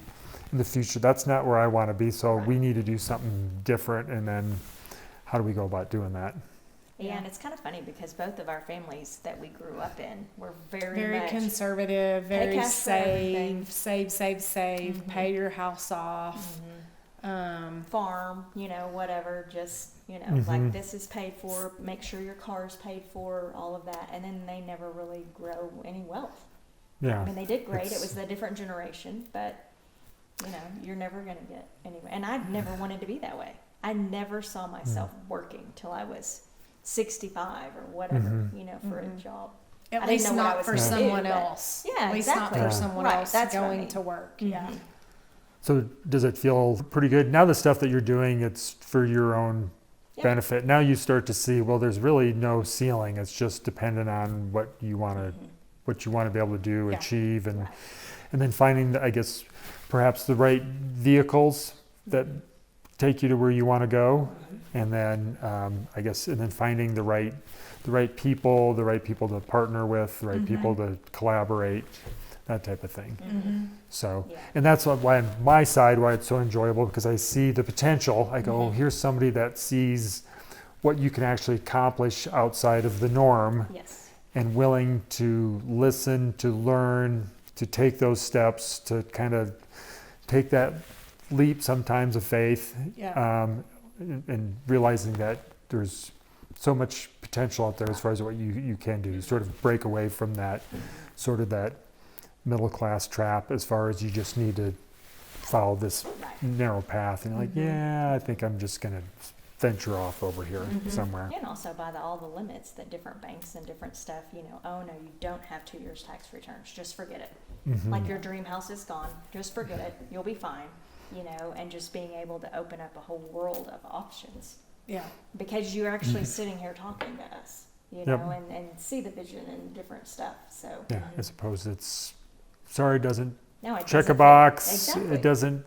the future. That's not where I want to be. So we need to do something different. And then how do we go about doing that? Yeah, and it's kind of funny because both of our families that we grew up in were very Very much conservative, pay very cash for everything. save, pay your house off. farm, you know, whatever, just, you know, like this is paid for, make sure your car is paid for, all of that. And then they never really grow any wealth. Yeah. I mean, they did great. It was a different generation, but, you know, you're never going to get anywhere. And I never wanted to be that way. I never saw myself working till I was 65 or whatever, you know, for a job. I At didn't least know what I not was for gonna do, someone but- else. Yeah, At least exactly. not for Yeah. someone Right, else that's going right. to work. Mhm. Yeah. So does it feel pretty good? Now the stuff that you're doing, it's for your own benefit. Now you start to see, well, there's really no ceiling. It's just dependent on what you want to be able to do, Yeah. achieve, and then finding, I guess, perhaps the right vehicles that take you to where you want to go, and then I guess, and then finding the right people to partner with, the right people to collaborate, that type of thing. So, and that's why on my side, why it's so enjoyable, because I see the potential. I go, oh, here's somebody that sees what you can actually accomplish outside of the norm, Yes. and willing to listen, to learn, to take those steps, to kind of take that leap sometimes of faith, Yeah. and realizing that there's so much potential out there as far as what you can do. You sort of break away from that sort of that middle class trap, as far as you just need to follow this narrow path, and you're like, yeah, I think I'm just going to venture off over here somewhere. And also by all the limits that different banks and different stuff, you know, oh no, you don't have 2 years tax returns. Just forget it. Like your dream house is gone. Just forget it. You'll be fine. You know, and just being able to open up a whole world of options, Yeah. because you're actually sitting here talking to us, you Yep. know, and see the vision and different stuff. So Yeah, I suppose it's, sorry, it doesn't no, it check doesn't a fit. box. Exactly.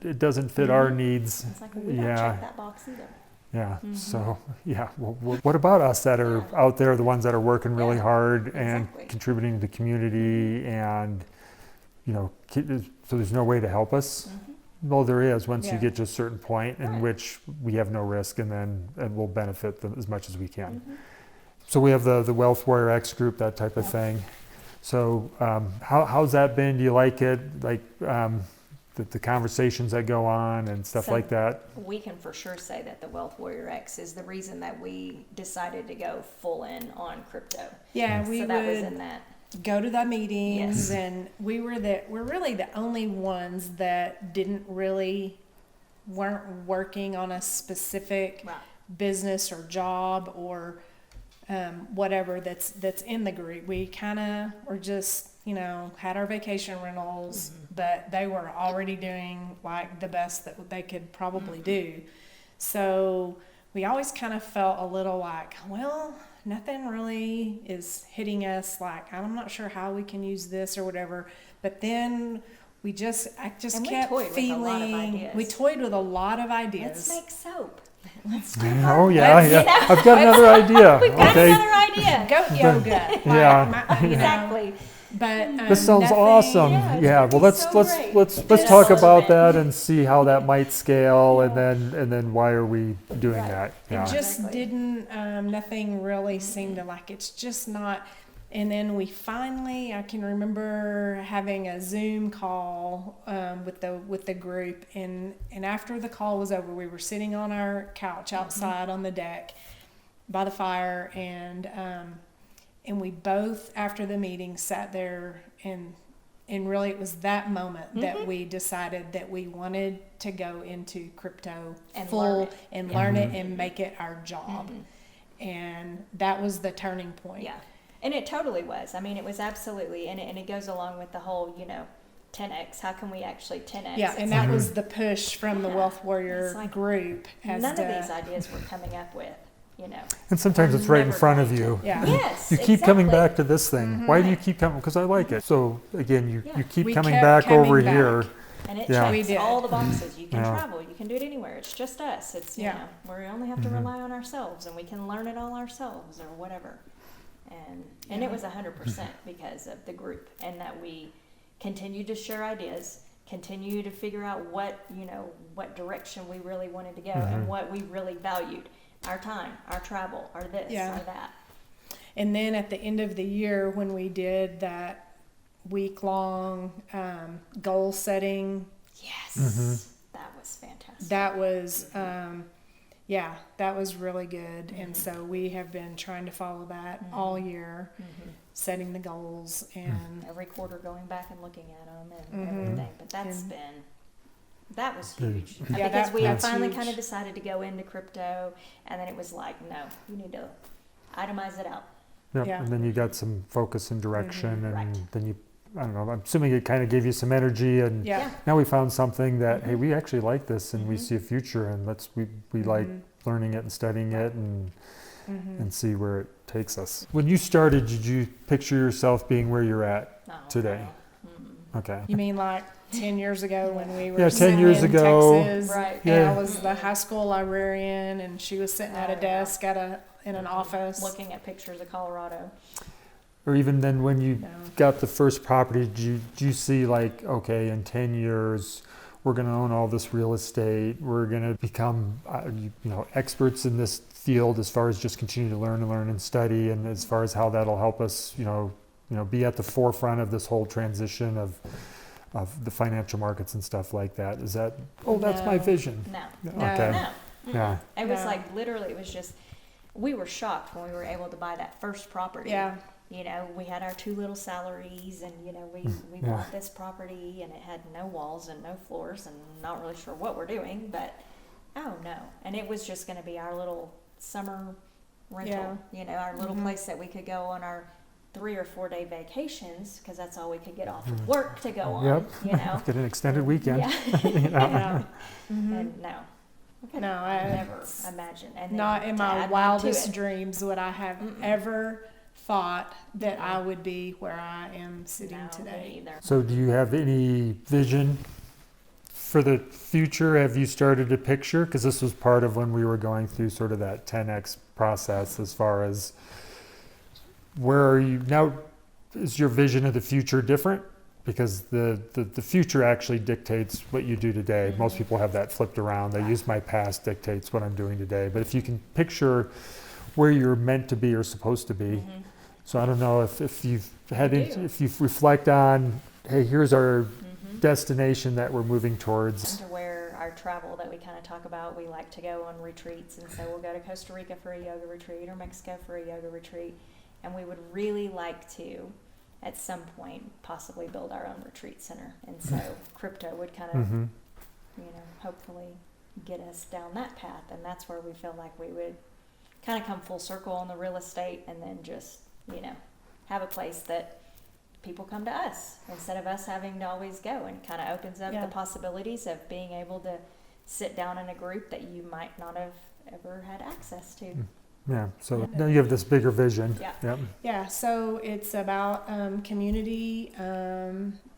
It doesn't fit our needs. It's like, well, we don't Yeah. check that box either. Yeah. So yeah. Well, what about us that are out there, the ones that are working really Yeah, hard and exactly. contributing to the community, and you know, so there's no way to help us? Well, there is, once you Yeah. get to a certain point in Right. which we have no risk, and we'll benefit them as much as we can. So we have the WealthWarriorX group, that type of thing. So how's that been? Do you like it? Like the conversations that go on and stuff So- like that? We can for sure say that the WealthWarriorX is the reason that we decided to go full in on crypto. Yeah, we So that was would in that. go to the meetings, Yes. and we're really the only ones that weren't working on a specific Right. business or job, or whatever that's in the group. We kind of were just, had our vacation rentals, but they were already doing like the best that they could probably do. So we always kind of felt a little like, well, nothing really is hitting us. Like, I'm not sure how we can use this or whatever. But then I just And we kept toyed with a lot of feeling, ideas. we toyed with a lot of ideas. Let's make soap. Let's do Oh yeah, Let's- yeah. I've got another idea. We've got Okay. another idea. Goat yoga. Like, Yeah. Exactly. But This sounds nothing- awesome. Yeah, it's Yeah. gonna Well, be let's so let's great. let's It let's is talk so about great. that and see how that might scale, and Yeah. then why are we doing Right. that? It Yeah. just Exactly. didn't, nothing really seemed to like, it's just not. And then we finally, I can remember having a Zoom call with the group, and after the call was over, we were sitting on our couch outside on the deck by the fire, and we both, after the meeting, sat there, and really it was that moment that we decided that we wanted to go into crypto And full learn it. and Yeah. learn it and make it our job. And that was the turning point. Yeah. And it totally was. I mean, it was absolutely, and it goes along with the whole, 10X. How can we actually 10X? Yeah, and that was the push from the Yeah. Wealth Warrior It's like group. As none to, of these ideas we're coming up with, And sometimes We're it's right in never front of going to. you. Yeah. Yes. You keep coming exactly. back to this thing. Why do you keep coming? Because I like it. So again, you Yeah. keep We coming kept back coming over back. here. And it Yeah. We checks did. all the boxes. You can Yeah. travel. You can do it anywhere. It's just us. It's, Yeah. we only have to rely on ourselves, and we can learn it all ourselves or whatever. And it was 100% because of the group, and that we continue to share ideas, continue to figure out what direction we really wanted to go and what we really valued. Our time, our travel, our this, Yeah. our that. And then at the end of the year, when we did that week-long goal setting, Yes. That was fantastic. that was, that was really good. And so we have been trying to follow that all year, setting the goals and Every quarter going back and looking at them and everything. But that was huge. Yeah, Because we that's finally huge. kind of decided to go into crypto, and then it was like, no, you need to itemize it out. Yep. Yeah. And then you got some focus and direction, and Right. then you, I don't know, I'm assuming it kind of gave you some energy, and yeah. now we found something that, hey, we actually like this, and we see a future, and we like learning it and studying it, and see where it takes us. When you started, did you picture yourself being where you're at No, today? no. Okay. You mean like 10 years ago when we were Yeah, 10 sitting years in ago. Texas, Right. and Yeah. I was the high school librarian, and she was sitting at Oh, a yeah. desk in an office. Looking at pictures of Colorado. Or even then, when you No. got the first property, did you see like, okay, in 10 years, we're going to own all this real estate. We're going to become, experts in this field as far as just continue to learn and study, and as far as how that'll help us, be at the forefront of this whole transition of the financial markets and stuff like that. Is that? Oh, that's my No. vision. No. Okay. No. Yeah. It was No. like literally, it was just, we were shocked when we were able to buy that first property. Yeah. We had our 2 little salaries, and we Yeah. bought this property, and it had no walls and no floors, and not really sure what we're doing, but oh no. And it was just going to be our little summer rental, our little place that we could go on our 3 or 4 day vacations, because that's all we could get off of work to go on. Yep. Get an extended weekend. Yeah. Yeah. And no. I could No, I- never imagine. And then Not in to my add on to wildest it, dreams would I have ever thought that I would be where I am sitting no, today. me either. So do you have any vision for the future? Have you started to picture? Because this was part of when we were going through sort of that 10X process, as far as where are you now? Is your vision of the future different? Because the future actually dictates what you do today. Most people have that flipped around. They use my past dictates what I'm doing today. But if you can picture where you're meant to be or supposed to be. So I don't know if you've had I any, do. if you reflect on, hey, here's our destination that we're moving towards. To where our travel that we kind of talk about, we like to go on retreats, and so we'll go to Costa Rica for a yoga retreat or Mexico for a yoga retreat, and we would really like to, at some point, possibly build our own retreat center. And so crypto would kind of, hopefully get us down that path, and that's where we feel like we would kind of come full circle on the real estate, and then just, you know, have a place that people come to us instead of us having to always go, and kind of opens up Yeah. the possibilities of being able to sit down in a group that you might not have ever had access to. Yeah, so now you have this bigger vision. Yeah. Yep. Yeah, so it's about community,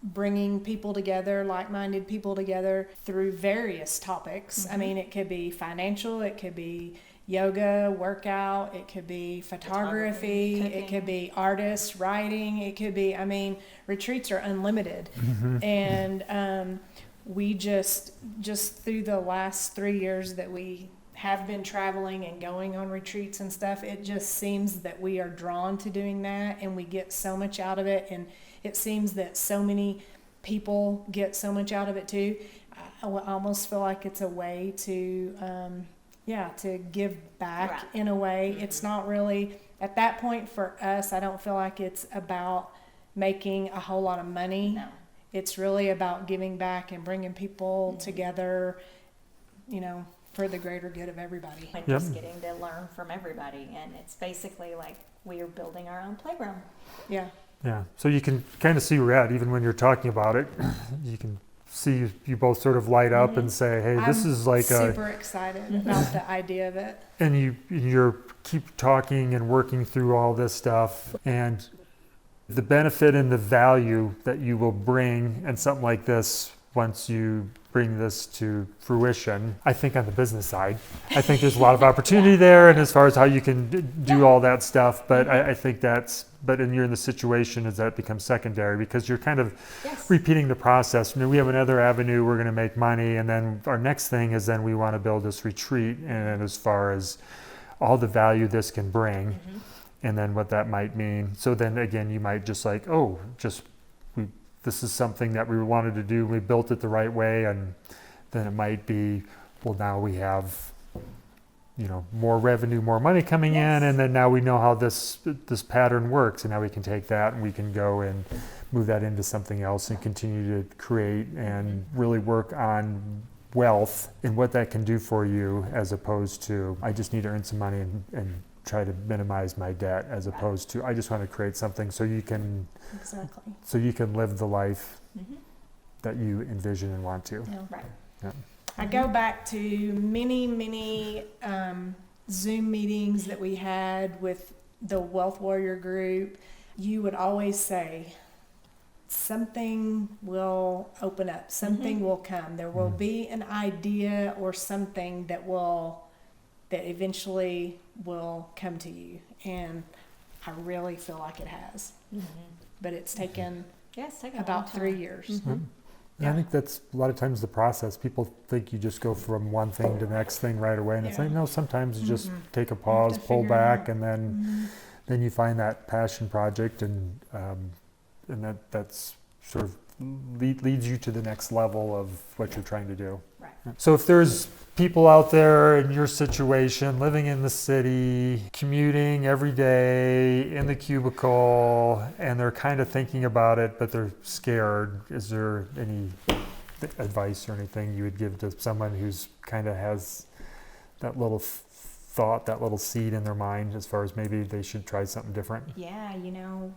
bringing people together, like-minded people together through various topics. I mean, it could be financial, it could be yoga, workout, it could be photography, it could be artists, writing, it could be, I mean, retreats are unlimited. And we just through the last 3 years that we have been traveling and going on retreats and stuff, it just seems that we are drawn to doing that, and we get so much out of it, and it seems that so many people get so much out of it too. I almost feel like it's a way to to give back. Right. In a way. It's not really, at that point for us, I don't feel like it's about making a whole lot of money. No. It's really about giving back and bringing people together, you know, for the greater good of everybody. And Yep. just getting to learn from everybody, and it's basically like we are building our own playground. Yeah. Yeah, so you can kind of see red even when you're talking about it. You can see you both sort of light up and say, hey, this I'm is like super excited about the idea of it. and you're keep talking and working through all this stuff, and the benefit and the value that you will bring and something like this once you bring this to fruition. I think on the business side, I think there's a lot of opportunity there, and as far as how you can do all that stuff, but I think you're in the situation as that becomes secondary, because you're kind of Yes. repeating the process. You know, we have another avenue, we're going to make money, and then our next thing is then we want to build this retreat, and as far as all the value this can bring, and then what that might mean. So then again, you might just like, this is something that we wanted to do, we built it the right way, and then it might be, well, now we have, you know, more revenue, more money coming in, and then now we know how this pattern works, and now we can take that and we can go and move that into something else and continue to create and really work on wealth and what that can do for you, as opposed to, I just need to earn some money and try to minimize my debt, as opposed to, I just want to create something so you can live the life that you envision and want to. Yeah. Right. Yeah. I go back to many Zoom meetings that we had with the Wealth Warrior group. You would always say, something will open up, something will come. There will be an idea or something that eventually will come to you. And I really feel like it has. But it's taken Yes, take a long about time. 3 years. And I think that's a lot of times the process. People think you just go from one thing to the next thing right away, and it's like, no, sometimes you just take a pause, to pull figure it back, out. and then you find that passion project, and that's sort of leads you to the next level of what you're trying to do. Right. So if there's people out there in your situation, living in the city, commuting every day in the cubicle, and they're kind of thinking about it, but they're scared, is there any advice or anything you would give to someone who's kind of has that little thought, that little seed in their mind, as far as maybe they should try something different? Yeah, you know,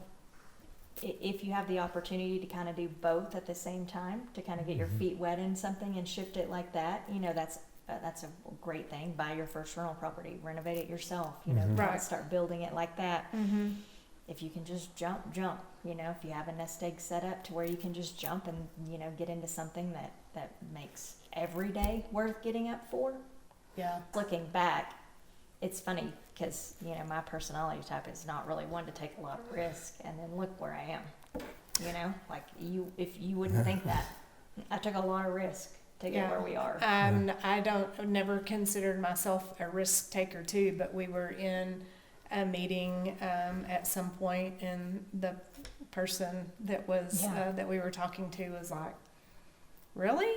if you have the opportunity to kind of do both at the same time, to kind of get your feet wet in something and shift it like that, you know, that's a great thing. Buy your first rental property, renovate it yourself, you know, try to Right. start building it like that. If you can just jump, you know, if you have a nest egg set up to where you can just jump and, you know, get into something that makes every day worth getting up for. Yeah. Looking back, it's funny because, you know, my personality type is not really one to take a lot of risk, and then look where I am. You know, like if you wouldn't think that, I took a lot of risk to get where we are. I've never considered myself a risk taker too, but we were in a meeting at some point, and the person that was that we were talking to was like, "Really?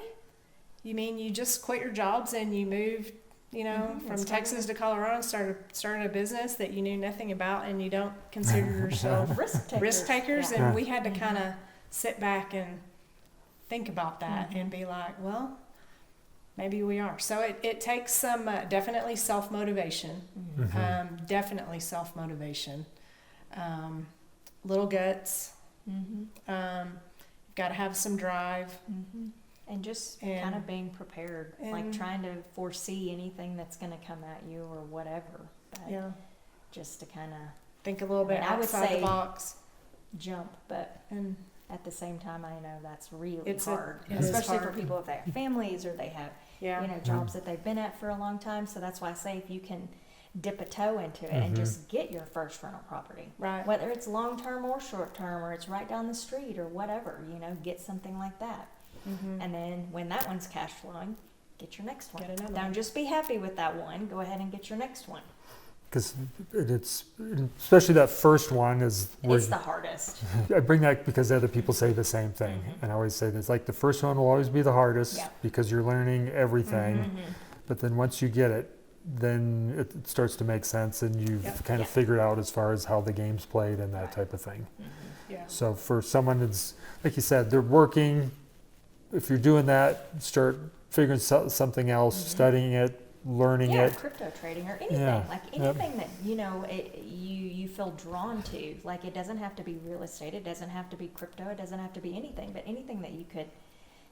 You mean you just quit your jobs and you moved, you know, from Texas to Colorado and started a business that you knew nothing about, and you don't consider yourself risk takers?" Yeah. And we had to kind of sit back and think about that and be like, well, maybe we are. So it takes some definitely self-motivation. Definitely self-motivation. Little guts. Got to have some drive. And just And- kind of being prepared, like and- trying to foresee anything that's going to come at you or whatever. But Yeah. just to kind of Think a little bit I would outside say- the box. jump, but And at the same time, I know that's really It's a- hard, it is especially hard. for people if they have families or they have yeah. you know jobs that they've been at for a long time. So that's why I say if you can dip a toe into it and just get your first rental property, Right. whether it's long term or short term or it's right down the street or whatever, you know, get something like that. And then when that one's cash flowing, get your next one. Get another Don't one. just be happy with that one. Go ahead and get your next one. Because it's, especially that first one is where It's the hardest. I bring that because other people say the same thing. And I always say this, like the first one will always be the hardest Yeah. because you're learning everything. But then once you get it, then it starts to make sense and you've Yep. kind of Yeah. figured out as far as how the game's played and that Right. type of thing. Yeah. So for someone that's, like you said, they're working, if you're doing that, start figuring something else, studying it, learning Yeah, it. crypto trading or anything, Yeah, like yep. anything that, you know, you feel drawn to. Like it doesn't have to be real estate, it doesn't have to be crypto, it doesn't have to be anything, but anything that you could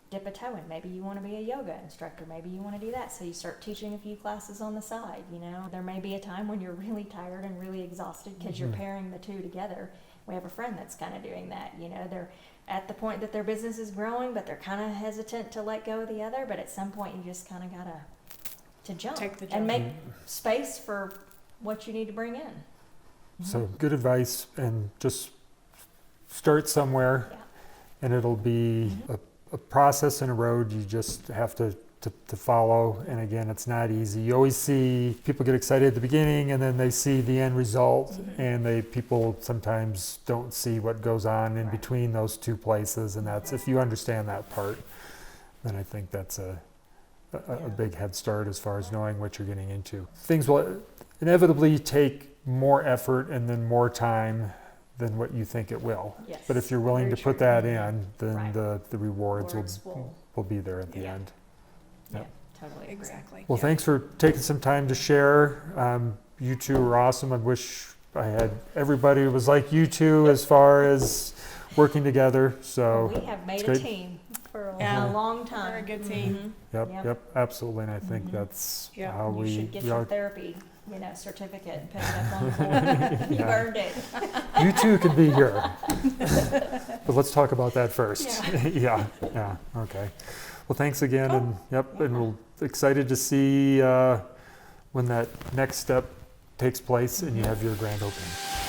dip a toe in. Maybe you want to be a yoga instructor, maybe you want to do that. So you start teaching a few classes on the side, you know. There may be a time when you're really tired and really exhausted because you're pairing the two together. We have a friend that's kind of doing that, you know. They're at the point that their business is growing, but they're kind of hesitant to let go of the other. But at some point, you just kind of gotta to jump Take the and jump. make space for what you need to bring in. So good advice and just start somewhere Yeah. and it'll be a process and a road you just have to follow. And again, it's not easy. You always see people get excited at the beginning and then they see the end result and people sometimes don't see what goes on in Right. between those two places. And that's, if you understand that part, then I think that's a big head start as far as knowing what you're getting into. Things will inevitably take more effort and then more time than what you think it will. Yes. But if you're willing Very to put true. that in, then Right. the rewards Rewards will be there at the Yeah. end. Yeah, Yep. totally agree. Exactly. Well, Yeah. thanks for taking some time to share. You two are awesome. I wish I had everybody who was like you two as far as working together. So, We have made it's a great. team for Yeah. a long time. We're a good team. yep, Yep. yep, absolutely. And I think that's Yeah. how You we should get we your are. therapy, you know, certificate and put it up on the board. You Yeah. earned it. You two can be here. But let's talk about that first. Yeah, yeah, okay. Well, thanks again, and yep, and we're excited to see when that next step takes place and you have your grand opening.